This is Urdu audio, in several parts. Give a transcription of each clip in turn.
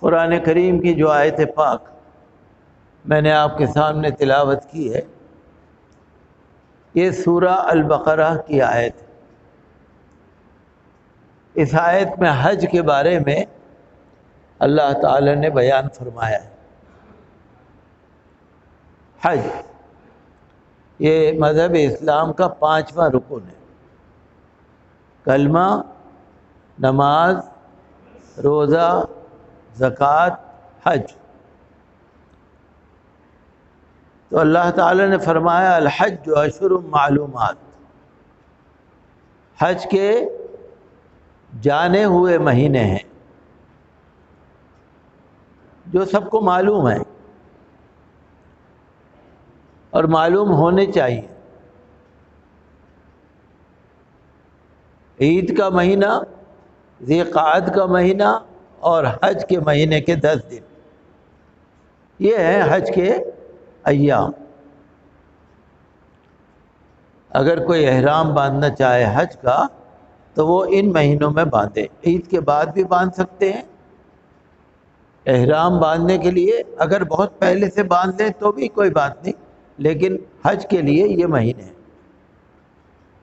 قرآن کریم کی جو آیت پاک میں نے آپ کے سامنے تلاوت کی ہے، یہ سورہ البقرہ کی آیت ہے۔ اس آیت میں حج کے بارے میں اللہ تعالی نے بیان فرمایا ہے۔ حج یہ مذہب اسلام کا 5واں رکن ہے۔ کلمہ، نماز، روزہ، زکوٰۃ، حج۔ تو اللہ تعالی نے فرمایا الحج اشہر معلومات، حج کے جانے ہوئے مہینے ہیں جو سب کو معلوم ہے اور معلوم ہونے چاہیے۔ عید کا مہینہ، ذی قعد کا مہینہ اور حج کے مہینے کے 10 دن، یہ ہیں حج کے ایام۔ اگر کوئی احرام باندھنا چاہے حج کا تو وہ ان مہینوں میں باندھے۔ عید کے بعد بھی باندھ سکتے ہیں احرام باندھنے کے لیے، اگر بہت پہلے سے باندھ لیں تو بھی کوئی بات نہیں، لیکن حج کے لیے یہ مہینے ہیں۔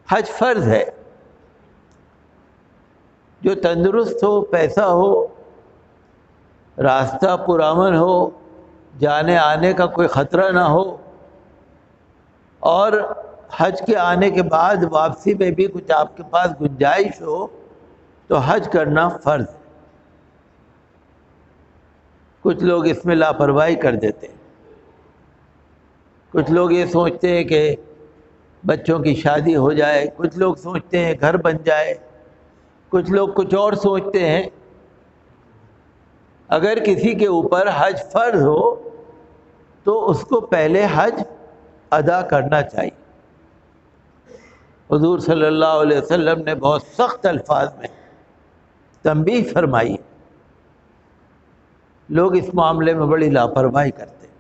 حج فرض ہے۔ جو تندرست ہو، پیسہ ہو، راستہ پرامن ہو، جانے آنے کا کوئی خطرہ نہ ہو، اور حج کے آنے کے بعد واپسی میں بھی کچھ آپ کے پاس گنجائش ہو تو حج کرنا فرض ہے۔ کچھ لوگ اس میں لاپرواہی کر دیتے ہیں۔ کچھ لوگ یہ سوچتے ہیں کہ بچوں کی شادی ہو جائے، کچھ لوگ سوچتے ہیں گھر بن جائے، کچھ لوگ کچھ اور سوچتے ہیں۔ اگر کسی کے اوپر حج فرض ہو تو اس کو پہلے حج ادا کرنا چاہیے۔ حضور صلی اللہ علیہ وسلم نے بہت سخت الفاظ میں تنبیہ فرمائی۔ لوگ اس معاملے میں بڑی لاپرواہی کرتے ہیں۔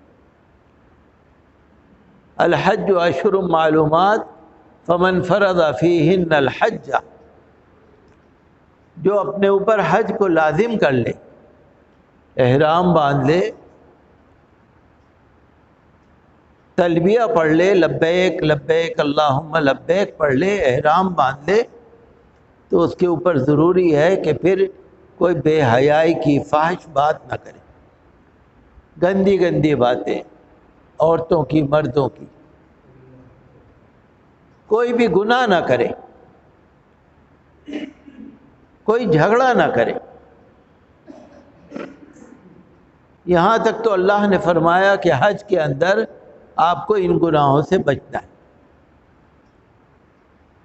الحج اشہر معلومات فمن فرض فیہن الحج، جو اپنے اوپر حج کو لازم کر لے، احرام باندھ لے، تلبیہ پڑھ لے، لبیک لبیک اللہم لبیک پڑھ لے، احرام باندھ لے، تو اس کے اوپر ضروری ہے کہ پھر کوئی بے حیائی کی فاحش بات نہ کرے، گندی گندی باتیں عورتوں کی، مردوں کی، کوئی بھی گناہ نہ کرے، کوئی جھگڑا نہ کرے۔ یہاں تک تو اللہ نے فرمایا کہ حج کے اندر آپ کو ان گناہوں سے بچنا ہے۔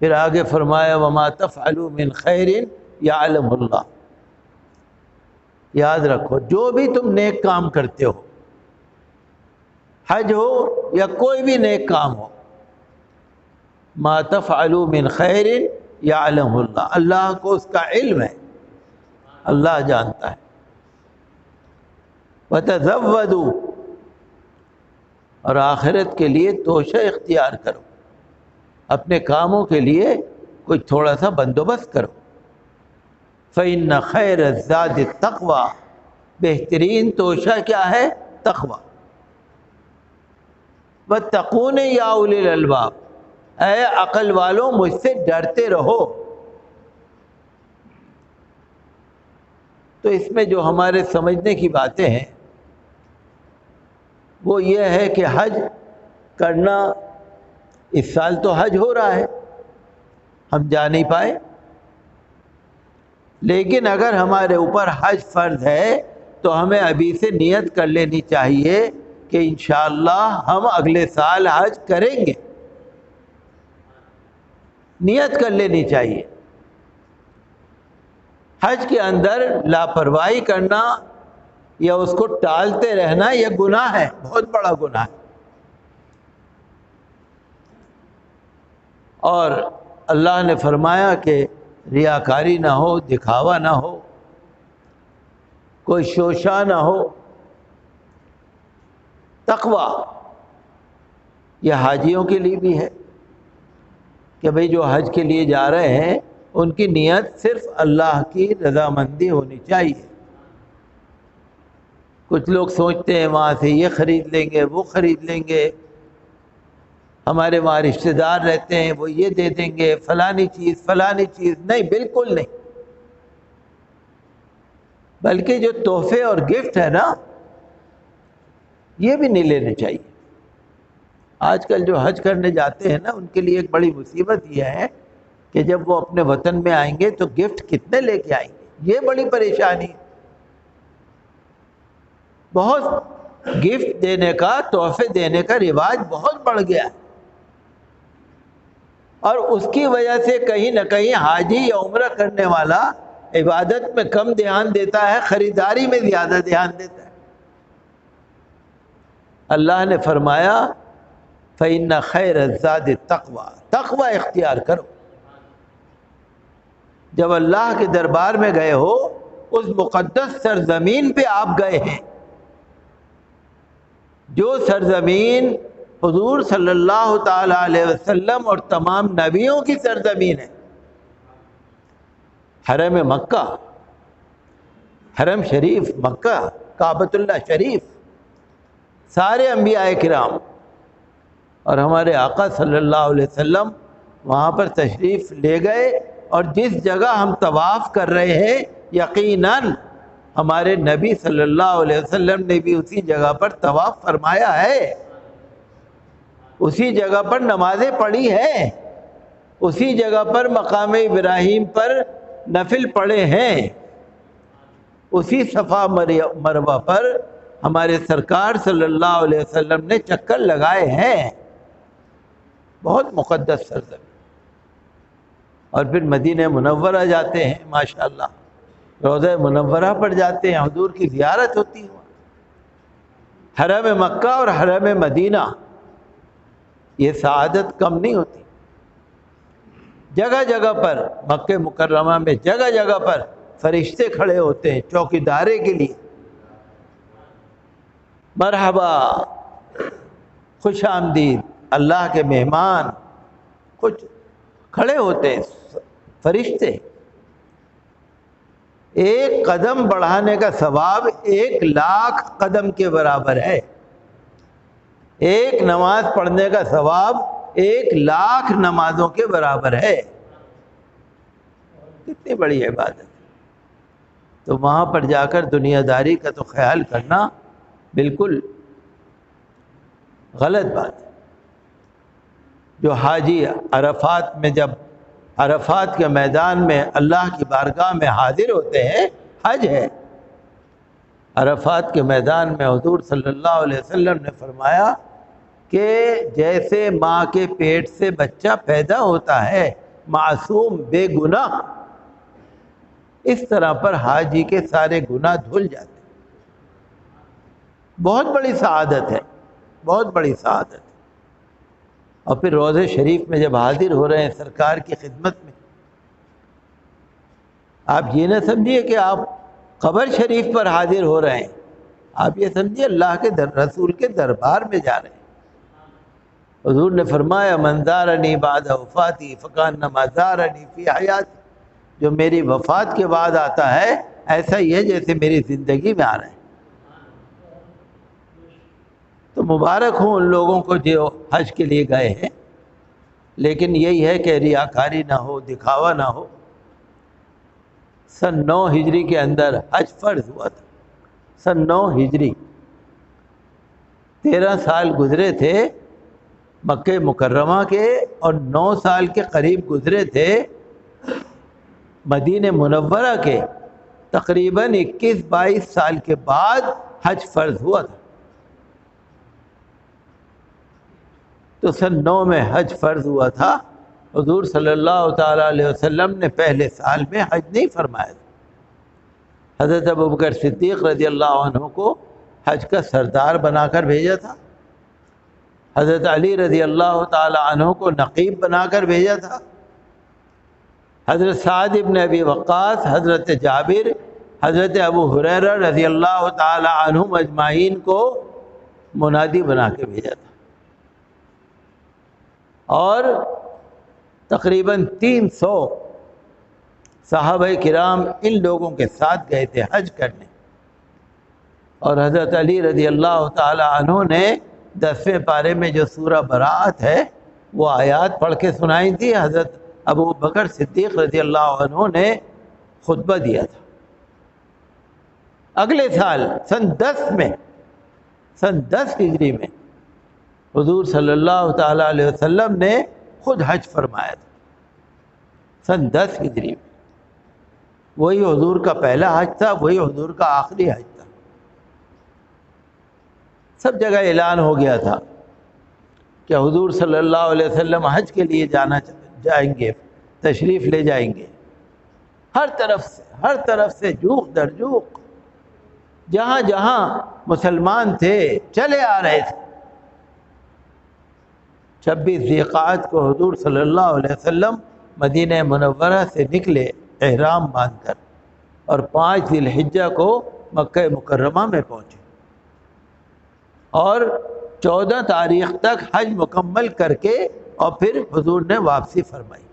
پھر آگے فرمایا وَمَا تَفْعَلُوا مِنْ خَيْرٍ يَعْلَمُ اللَّهُ، یاد رکھو جو بھی تم نیک کام کرتے ہو، حج ہو یا کوئی بھی نیک کام ہو، مَا تَفْعَلُوا مِنْ خَيْرٍ يَعْلَمُ اللَّهُ، اللہ کو اس کا علم ہے، اللہ جانتا ہے۔ وَتَزَوَّدُوا، اور آخرت کے لیے توشہ اختیار کرو، اپنے کاموں کے لیے کوئی تھوڑا سا بندوبست کرو۔ فَإِنَّ خَيْرَ الزَّادِ التَّقْوَى، بہترین توشہ کیا ہے؟ تقوی۔ وَاتَّقُونِ يَا أُولِي الْأَلْبَابِ، اے عقل والوں مجھ سے ڈرتے رہو۔ تو اس میں جو ہمارے سمجھنے کی باتیں ہیں وہ یہ ہے کہ حج کرنا، اس سال تو حج ہو رہا ہے، ہم جا نہیں پائے، لیکن اگر ہمارے اوپر حج فرض ہے تو ہمیں ابھی سے نیت کر لینی چاہیے کہ انشاءاللہ ہم اگلے سال حج کریں گے، نیت کر لینی چاہیے۔ حج کے اندر لاپرواہی کرنا یا اس کو ٹالتے رہنا یہ گناہ ہے، بہت بڑا گناہ ہے۔ اور اللہ نے فرمایا کہ ریاکاری نہ ہو، دکھاوا نہ ہو، کوئی شوشہ نہ ہو۔ تقوی یہ حاجیوں کے لیے بھی ہے کہ بھئی جو حج کے لیے جا رہے ہیں ان کی نیت صرف اللہ کی رضامندی ہونی چاہیے۔ کچھ لوگ سوچتے ہیں وہاں سے یہ خرید لیں گے، وہ خرید لیں گے، ہمارے وہاں رشتہ دار رہتے ہیں وہ یہ دے دیں گے، فلانی چیز. نہیں، بالکل نہیں. بلکہ جو تحفے اور گفٹ ہے نا، یہ بھی نہیں لینے چاہیے. آج کل جو حج کرنے جاتے ہیں نا، ان کے لیے ایک بڑی مصیبت یہ ہے کہ جب وہ اپنے وطن میں آئیں گے تو گفٹ کتنے لے کے آئیں گے، یہ بڑی پریشانی. بہت گفٹ دینے کا، تحفے دینے کا رواج بہت بڑھ گیا ہے، اور اس کی وجہ سے کہیں نہ کہیں حاجی یا عمرہ کرنے والا عبادت میں کم دھیان دیتا ہے، خریداری میں زیادہ دھیان دیتا ہے. اللہ نے فرمایا فَإِنَّ خَيْرَ الزَّادِ التَّقْوَىٰ، تقوی اختیار کرو. جب اللہ کے دربار میں گئے ہو، اس مقدس سرزمین پہ آپ گئے ہیں، جو سرزمین حضور صلی اللہ تعالی علیہ وسلم اور تمام نبیوں کی سرزمین ہے. حرم مکہ، حرم شریف مکہ، کعبۃ اللہ شریف، سارے انبیاء کرام اور ہمارے آقا صلی اللہ علیہ وسلم وہاں پر تشریف لے گئے، اور جس جگہ ہم طواف کر رہے ہیں یقیناً ہمارے نبی صلی اللہ علیہ وسلم نے بھی اسی جگہ پر طواف فرمایا ہے، اسی جگہ پر نمازیں پڑھی ہیں، اسی جگہ پر مقام ابراہیم پر نفل پڑھے ہیں، اسی صفا مروہ پر ہمارے سرکار صلی اللہ علیہ وسلم نے چکر لگائے ہیں. بہت مقدس سرزمین. اور پھر مدینہ منورہ جاتے ہیں، ماشاءاللہ روضہ منورہ پر جاتے ہیں، حضور کی زیارت ہوتی ہے. حرم مکہ اور حرم مدینہ، یہ سعادت کم نہیں ہوتی. جگہ جگہ پر مکہ مکرمہ میں جگہ جگہ پر فرشتے کھڑے ہوتے ہیں چوکیدارے کے لیے، مرحبا، خوش آمدید، اللہ کے مہمان، کچھ کھڑے ہوتے ہیں فرشتے. ایک قدم بڑھانے کا ثواب 1,00,000 قدم کے برابر ہے. ایک نماز پڑھنے کا ثواب 1,00,000 نمازوں کے برابر ہے. کتنی بڑی عبادت ہے. تو وہاں پر جا کر دنیا داری کا تو خیال کرنا بالکل غلط بات ہے. جو حاجی عرفات میں، جب عرفات کے میدان میں اللہ کی بارگاہ میں حاضر ہوتے ہیں، حج ہے. عرفات کے میدان میں حضور صلی اللہ علیہ وسلم نے فرمایا کہ جیسے ماں کے پیٹ سے بچہ پیدا ہوتا ہے معصوم بے گناہ، اس طرح پر حاجی کے سارے گناہ دھل جاتے ہیں. بہت بڑی سعادت ہے، بہت بڑی سعادت ہے. اور پھر روضہ شریف میں جب حاضر ہو رہے ہیں سرکار کی خدمت میں، آپ یہ نہ سمجھیے کہ آپ قبر شریف پر حاضر ہو رہے ہیں، آپ یہ سمجھیے اللہ کے رسول کے دربار میں جا رہے ہیں. حضور نے فرمایا من زارنی بعد وفاتی فکانما زارنی فی حیاتی، جو میری وفات کے بعد آتا ہے ایسا ہی ہے جیسے میری زندگی میں آ رہے ہیں. تو مبارک ہوں ان لوگوں کو جو حج کے لیے گئے ہیں، لیکن یہی ہے کہ ریاکاری نہ ہو، دکھاوا نہ ہو. سن 9 ہجری کے اندر حج فرض ہوا تھا. سن 9 ہجری، 13 سال گزرے تھے مکہ مکرمہ کے، اور 9 سال کے قریب گزرے تھے مدینہ منورہ کے. تقریباً 21-22 سال کے بعد حج فرض ہوا تھا. تو سن 9 میں حج فرض ہوا تھا. حضور صلی اللہ تعالیٰ علیہ وسلم نے پہلے سال میں حج نہیں فرمایا تھا. حضرت ابوبکر صدیق رضی اللہ عنہ کو حج کا سردار بنا کر بھیجا تھا. حضرت علی رضی اللہ تعالیٰ عنہ کو نقیب بنا کر بھیجا تھا. حضرت سعد ابن ابی وقاص، حضرت جابر، حضرت ابو ہریرہ رضی اللہ تعالیٰ عنہم اجمعین کو منادی بنا کے بھیجا تھا. اور تقریباً 300 صحابہ کرام ان لوگوں کے ساتھ گئے تھے حج کرنے. اور حضرت علی رضی اللہ تعالی عنہ نے 10ویں پارے میں جو سورہ براءت ہے وہ آیات پڑھ کے سنائی تھی. حضرت ابو بکر صدیق رضی اللہ عنہ نے خطبہ دیا تھا. اگلے سال سن 10 ہجری میں حضور صلی اللہ تعالی علیہ وسلم نے خود حج فرمایا تھا. سن 10 ہجری میں وہی حضور کا پہلا حج تھا, وہی حضور کا آخری حج تھا. سب جگہ اعلان ہو گیا تھا کہ حضور صلی اللہ علیہ وسلم حج کے لیے جائیں گے, تشریف لے جائیں گے. ہر طرف سے جوق در جوق, جہاں جہاں مسلمان تھے چلے آ رہے تھے. 26 ذی القعدہ کو حضور صلی اللہ علیہ وسلم مدینہ منورہ سے نکلے احرام باندھ کر, اور 5 ذی الحجہ کو مکہ مکرمہ میں پہنچے, اور 14 تاریخ تک حج مکمل کر کے اور پھر حضور نے واپسی فرمائی.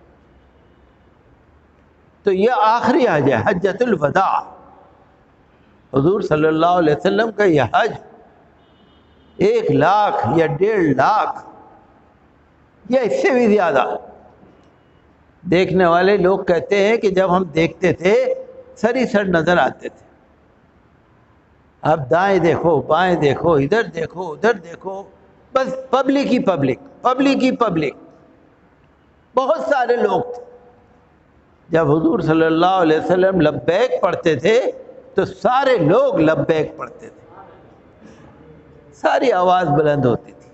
تو یہ آخری حج ہے, حجۃ الوداع. حضور صلی اللہ علیہ وسلم کا یہ حج 1 لاکھ یا 1.5 لاکھ یا اس سے بھی زیادہ دیکھنے والے لوگ کہتے ہیں کہ جب ہم دیکھتے تھے سر ہی سر نظر آتے تھے. اب دائیں دیکھو, بائیں دیکھو, ادھر دیکھو, ادھر دیکھو, بس پبلک ہی پبلک. بہت سارے لوگ تھے. جب حضور صلی اللہ علیہ وسلم لبیک پڑھتے تھے تو سارے لوگ لبیک پڑھتے تھے, ساری آواز بلند ہوتی تھی.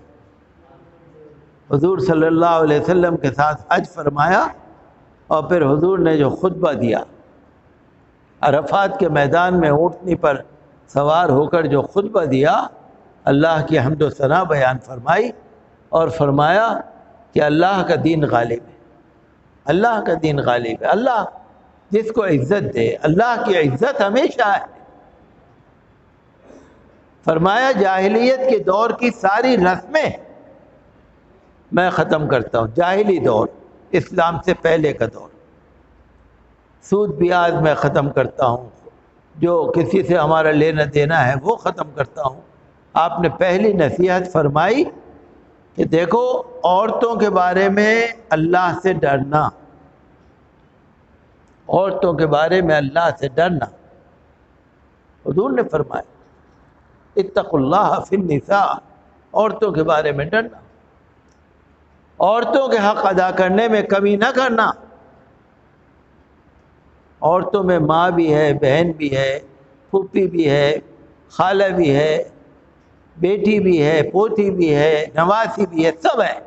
حضور صلی اللہ علیہ وسلم کے ساتھ حج فرمایا, اور پھر حضور نے جو خطبہ دیا, عرفات کے میدان میں اونٹنی پر سوار ہو کر جو خطبہ دیا, اللہ کی حمد و ثنا بیان فرمائی, اور فرمایا کہ اللہ کا دین غالب ہے, اللہ کا دین غالب ہے. اللہ جس کو عزت دے, اللہ کی عزت ہمیشہ ہے. فرمایا جاہلیت کے دور کی ساری رسمیں میں ختم کرتا ہوں. جاہلی دور, اسلام سے پہلے کا دور, سود بیاج میں ختم کرتا ہوں, جو کسی سے ہمارا لینا دینا ہے وہ ختم کرتا ہوں. آپ نے پہلی نصیحت فرمائی کہ دیکھو عورتوں کے بارے میں اللہ سے ڈرنا, عورتوں کے بارے میں اللہ سے ڈرنا. حضور نے فرمایا اتقوا اللہ فی النساء, عورتوں کے بارے میں ڈرنا, عورتوں کے حق ادا کرنے میں کمی نہ کرنا. عورتوں میں ماں بھی ہے, بہن بھی ہے, پھوپھی بھی ہے, خالہ بھی ہے, بیٹی بھی ہے, پوتی بھی ہے, نواسی بھی ہے, سب ہے.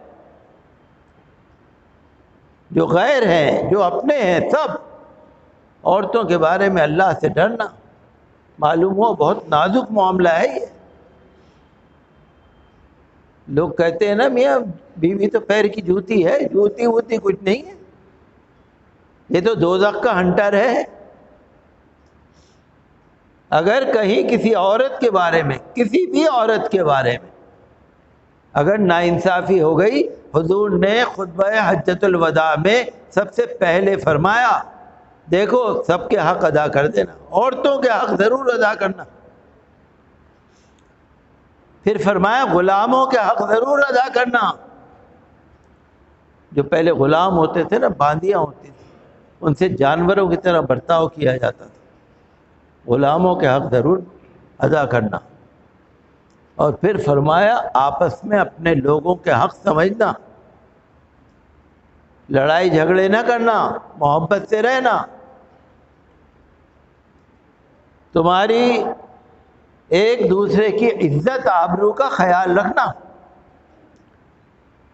جو غیر ہیں, جو اپنے ہیں, سب. عورتوں کے بارے میں اللہ سے ڈرنا. معلوم ہو بہت نازک معاملہ ہے یہ. لوگ کہتے ہیں نا میاں بیوی تو پیر کی جوتی ہے, جوتی ووتی کچھ نہیں ہے, یہ تو دوزخ کا ہنٹر ہے. اگر کہیں کسی عورت کے بارے میں, کسی بھی عورت کے بارے میں اگر ناانصافی ہو گئی, حضور نے خطبہ حجۃ الوداع میں سب سے پہلے فرمایا دیکھو سب کے حق ادا کر دینا, عورتوں کے حق ضرور ادا کرنا. پھر فرمایا غلاموں کے حق ضرور ادا کرنا. جو پہلے غلام ہوتے تھے نا, باندیاں ہوتی تھی, ان سے جانوروں کی طرح برتاؤ کیا جاتا تھا. غلاموں کے حق ضرور ادا کرنا. اور پھر فرمایا آپس میں اپنے لوگوں کے حق سمجھنا, لڑائی جھگڑے نہ کرنا, محبت سے رہنا. تمہاری ایک دوسرے کی عزت آبرو کا خیال رکھنا.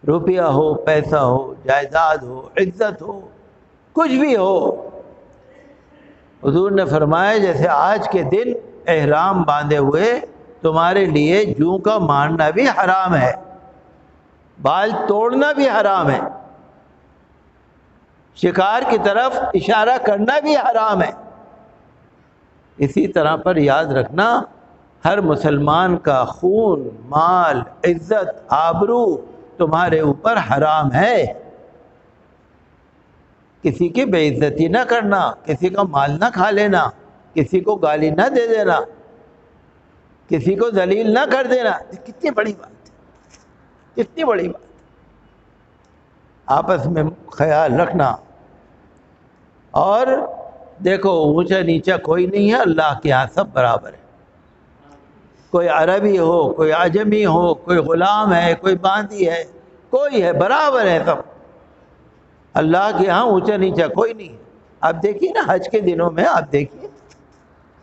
روپیہ ہو, پیسہ ہو, جائیداد ہو, عزت ہو, کچھ بھی ہو. حضور نے فرمایا جیسے آج کے دن احرام باندھے ہوئے تمہارے لیے جوں کا مارنا بھی حرام ہے, بال توڑنا بھی حرام ہے, شکار کی طرف اشارہ کرنا بھی حرام ہے. اسی طرح پر یاد رکھنا ہر مسلمان کا خون, مال, عزت, آبرو تمہارے اوپر حرام ہے. کسی کی بے عزتی نہ کرنا, کسی کا مال نہ کھا لینا, کسی کو گالی نہ دے دینا, کسی کو ذلیل نہ کر دینا، کتنی بڑی بات ہے، کتنی بڑی بات ہے۔ آپس میں خیال رکھنا، اور دیکھو اونچا نیچا کوئی نہیں ہے، اللہ کے یہاں سب برابر ہے، کوئی عربی ہو، کوئی عجمی ہو، کوئی غلام ہے، کوئی باندی ہے، کوئی ہے، برابر ہے سب، اللہ کے یہاں اونچا نیچا کوئی نہیں ہے۔ آپ دیکھیے نا حج کے دنوں میں، آپ دیکھیے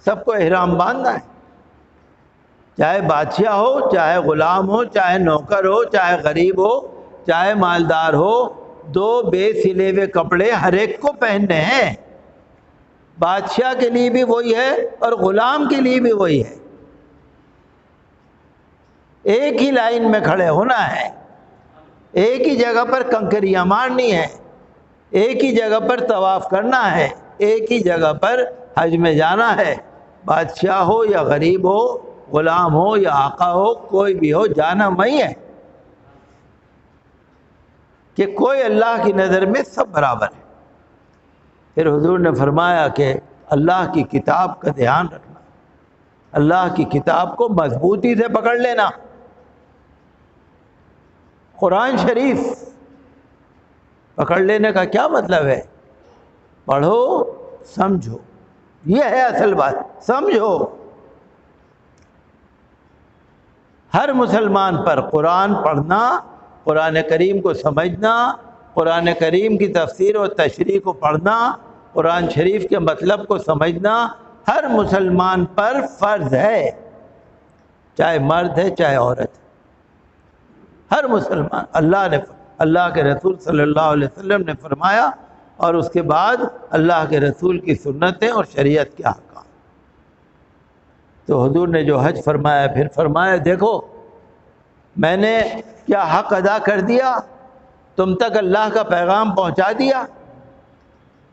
سب کو احرام باندھنا ہے، چاہے بادشاہ ہو، چاہے غلام ہو، چاہے نوکر ہو، چاہے غریب ہو، چاہے مالدار ہو، دو بے سلے ہوئے کپڑے ہر ایک کو پہننے ہیں۔ بادشاہ کے لیے بھی وہی ہے اور غلام کے لیے بھی وہی ہے، ایک ہی لائن میں کھڑے ہونا ہے، ایک ہی جگہ پر کنکریاں مارنی ہے، ایک ہی جگہ پر طواف کرنا ہے، ایک ہی جگہ پر حج میں جانا ہے، بادشاہ ہو یا غریب ہو، غلام ہو یا آقا ہو، کوئی بھی ہو، جانا وہی ہے، کہ کوئی اللہ کی نظر میں سب برابر ہے۔ پھر حضور نے فرمایا کہ اللہ کی کتاب کا دھیان رکھنا، اللہ کی کتاب کو مضبوطی سے پکڑ لینا۔ قرآن شریف پکڑ لینے کا کیا مطلب ہے؟ پڑھو، سمجھو، یہ ہے اصل بات، سمجھو۔ ہر مسلمان پر قرآن پڑھنا، قرآن کریم کو سمجھنا، قرآن کریم کی تفسیر و تشریح کو پڑھنا، قرآن شریف کے مطلب کو سمجھنا ہر مسلمان پر فرض ہے، چاہے مرد ہے چاہے عورت ہے، ہر مسلمان۔ اللہ کے رسول صلی اللہ علیہ وسلم نے فرمایا، اور اس کے بعد اللہ کے رسول کی سنتیں اور شریعت کے احکام۔ تو حضور نے جو حج فرمایا، پھر فرمایا دیکھو میں نے کیا حق ادا کر دیا، تم تک اللہ کا پیغام پہنچا دیا۔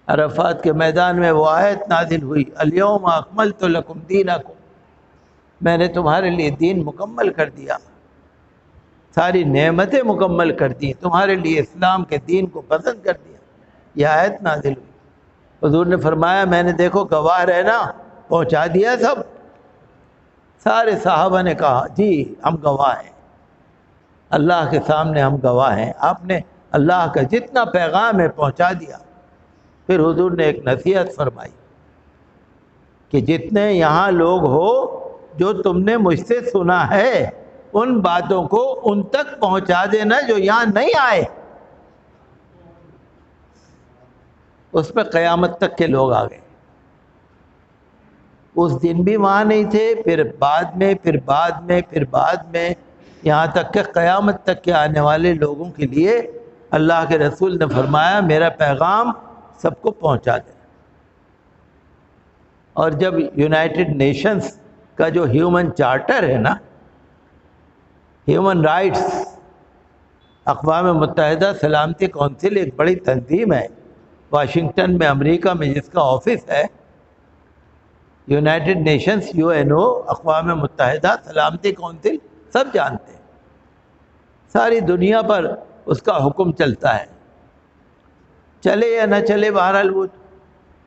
عرفات کے میدان میں وہ آیت نازل ہوئی، الیوم اکملت لکم دینکم، میں نے تمہارے لیے دین مکمل کر دیا، ساری نعمتیں مکمل کر دی، تمہارے لیے اسلام کے دین کو پسند کر دیا، یہ آیت نازل ہوئی۔ حضور نے فرمایا میں نے دیکھو گواہ رہنا، پہنچا دیا سب۔ سارے صحابہ نے کہا جی ہم گواہ ہیں، اللہ کے سامنے ہم گواہ ہیں، آپ نے اللہ کا جتنا پیغام ہے پہنچا دیا۔ پھر حضور نے ایک نصیحت فرمائی کہ جتنے یہاں لوگ ہو جو تم نے مجھ سے سنا ہے، ان باتوں کو ان تک پہنچا دینا جو یہاں نہیں آئے۔ اس پہ قیامت تک کے لوگ آ گئے، اس دن بھی وہاں نہیں تھے، پھر بعد میں یہاں تک کہ قیامت تک کے آنے والے لوگوں کے لیے اللہ کے رسول نے فرمایا میرا پیغام سب کو پہنچا دے۔ اور جب یونائٹڈ نیشنز کا جو ہیومن چارٹر ہے نا، ہیومن رائٹس، اقوام متحدہ سلامتی کونسل ایک بڑی تنظیم ہے واشنگٹن میں امریکہ میں جس کا آفس ہے، یونائٹڈ نیشنز UNO، اقوام متحدہ سلامتی کونسل، سب جانتے ہیں، ساری دنیا پر اس کا حکم چلتا ہے، چلے یا نہ چلے بہرحال وہ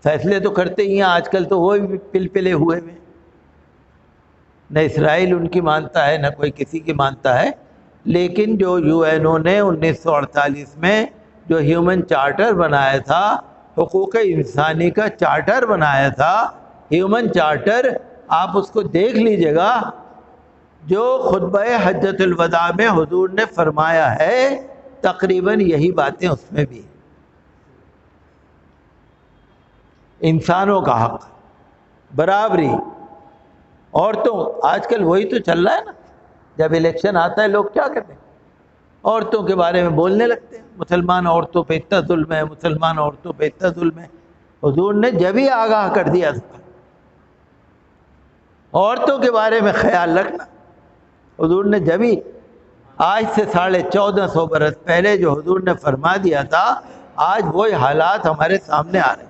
فیصلے تو کرتے ہی ہیں۔ آج کل تو وہ بھی پلے ہوئے میں، نہ اسرائیل ان کی مانتا ہے نہ کوئی کسی کی مانتا ہے، لیکن جو UNO نے 1948 میں جو ہیومن چارٹر بنایا تھا، حقوق انسانی کا چارٹر بنایا تھا، ہیومن چارٹر، آپ اس کو دیکھ لیجئے گا، جو خطبہ حجۃ الوداع میں حضور نے فرمایا ہے تقریباً یہی باتیں اس میں بھی۔ انسانوں کا حق، برابری، عورتوں، آج کل وہی تو چل رہا ہے نا، جب الیکشن آتا ہے لوگ کیا کرتے ہیں، عورتوں کے بارے میں بولنے لگتے ہیں، مسلمان عورتوں پہ اتنا ظلم ہے، مسلمان عورتوں پہ اتنا ظلم ہے۔ حضور نے جب ہی آگاہ کر دیا عورتوں کے بارے میں خیال رکھنا، حضور نے جب ہی، آج سے 1450 برس پہلے جو حضور نے فرما دیا تھا، آج وہی حالات ہمارے سامنے آ رہے ہیں۔